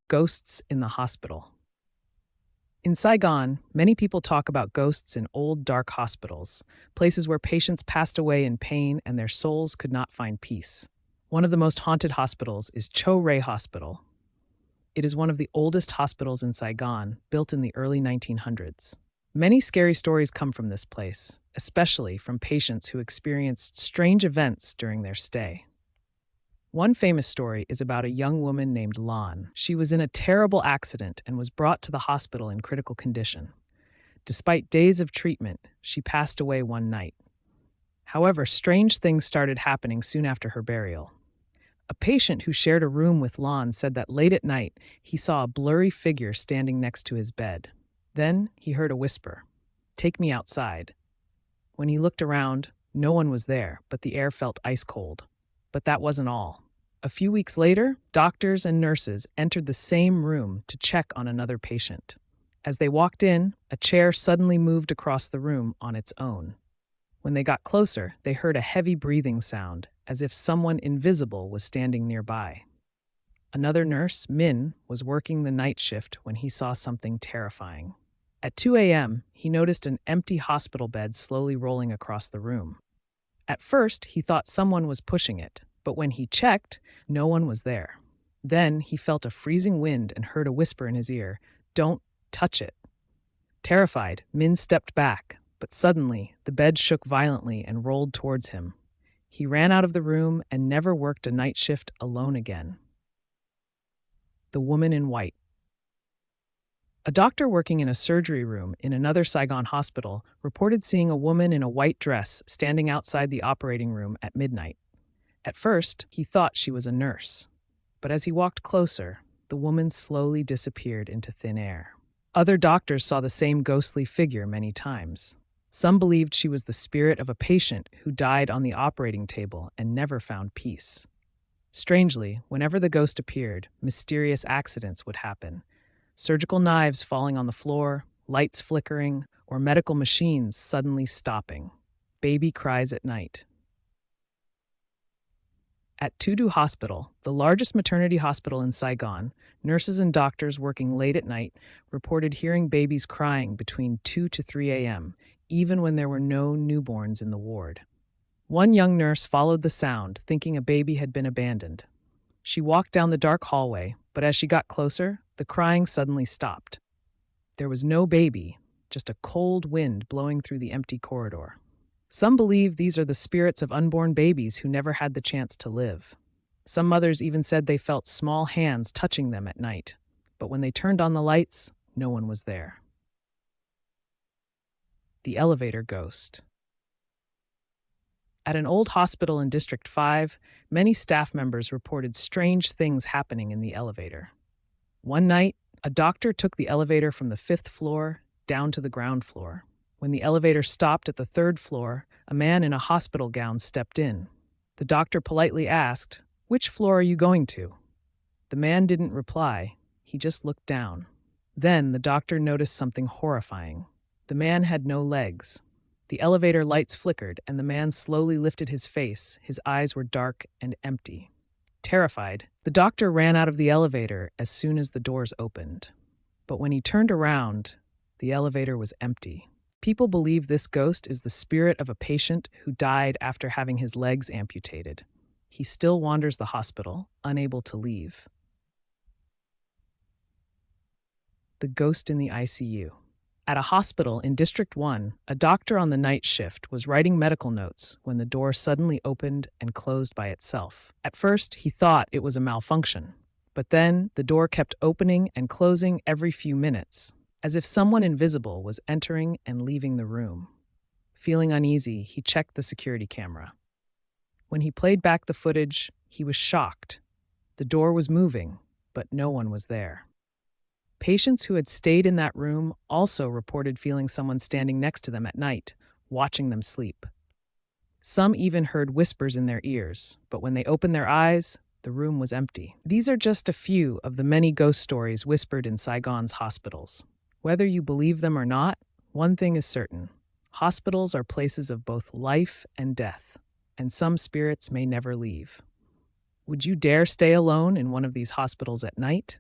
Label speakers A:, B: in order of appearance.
A: Ghosts in the hospital. In Saigon, many people talk about ghosts in old, dark hospitals, places where patients passed away in pain and their souls could not find peace. One of the most haunted hospitals is Cho Ray Hospital. It is one of the oldest hospitals in Saigon, built in the early 1900s. Many scary stories come from this place, especially from patients who experienced strange events during their stay. One famous story is about a young woman named Lan. She was in a terrible accident and was brought to the hospital in critical condition. Despite days of treatment, she passed away one night. However, strange things started happening soon after her burial. A patient who shared a room with Lan said that late at night, he saw a blurry figure standing next to his bed. Then he heard a whisper, "Take me outside." When he looked around, no one was there, but the air felt ice cold. But that wasn't all. A few weeks later, doctors and nurses entered the same room to check on another patient. As they walked in, a chair suddenly moved across the room on its own. When they got closer, they heard a heavy breathing sound, as if someone invisible was standing nearby. Another nurse, Min, was working the night shift when he saw something terrifying. At 2 a.m., he noticed an empty hospital bed slowly rolling across the room. At first, he thought someone was pushing it, but when he checked, no one was there. Then he felt a freezing wind and heard a whisper in his ear, "Don't touch it." Terrified, Min stepped back, but suddenly the bed shook violently and rolled towards him. He ran out of the room and never worked a night shift alone again. The woman in white. A doctor working in a surgery room in another Saigon hospital reported seeing a woman in a white dress standing outside the operating room at midnight. At first, he thought she was a nurse, but as he walked closer, the woman slowly disappeared into thin air. Other doctors saw the same ghostly figure many times. Some believed she was the spirit of a patient who died on the operating table and never found peace. Strangely, whenever the ghost appeared, mysterious accidents would happen. Surgical knives falling on the floor, lights flickering, or medical machines suddenly stopping. Baby cries at night. At Tudu Hospital, the largest maternity hospital in Saigon, nurses and doctors working late at night reported hearing babies crying between 2 to 3 a.m., even when there were no newborns in the ward. One young nurse followed the sound, thinking a baby had been abandoned. She walked down the dark hallway, but as she got closer, the crying suddenly stopped. There was no baby, just a cold wind blowing through the empty corridor. Some believe these are the spirits of unborn babies who never had the chance to live. Some mothers even said they felt small hands touching them at night, but when they turned on the lights, no one was there. The elevator ghost. At an old hospital in District 5, many staff members reported strange things happening in the elevator. One night, a doctor took the elevator from the 5th floor down to the ground floor. When the elevator stopped at the 3rd floor, a man in a hospital gown stepped in. The doctor politely asked, "Which floor are you going to?" The man didn't reply. He just looked down. Then the doctor noticed something horrifying. The man had no legs. The elevator lights flickered, and the man slowly lifted his face. His eyes were dark and empty. Terrified, the doctor ran out of the elevator as soon as the doors opened. But when he turned around, the elevator was empty. People believe this ghost is the spirit of a patient who died after having his legs amputated. He still wanders the hospital, unable to leave. The ghost in the ICU. At a hospital in District 1, a doctor on the night shift was writing medical notes when the door suddenly opened and closed by itself. At first, he thought it was a malfunction, but then the door kept opening and closing every few minutes, as if someone invisible was entering and leaving the room. Feeling uneasy, he checked the security camera. When he played back the footage, he was shocked. The door was moving, but no one was there. Patients who had stayed in that room also reported feeling someone standing next to them at night, watching them sleep. Some even heard whispers in their ears, but when they opened their eyes, the room was empty. These are just a few of the many ghost stories whispered in Saigon's hospitals. Whether you believe them or not, one thing is certain. Hospitals are places of both life and death, and some spirits may never leave. Would you dare stay alone in one of these hospitals at night?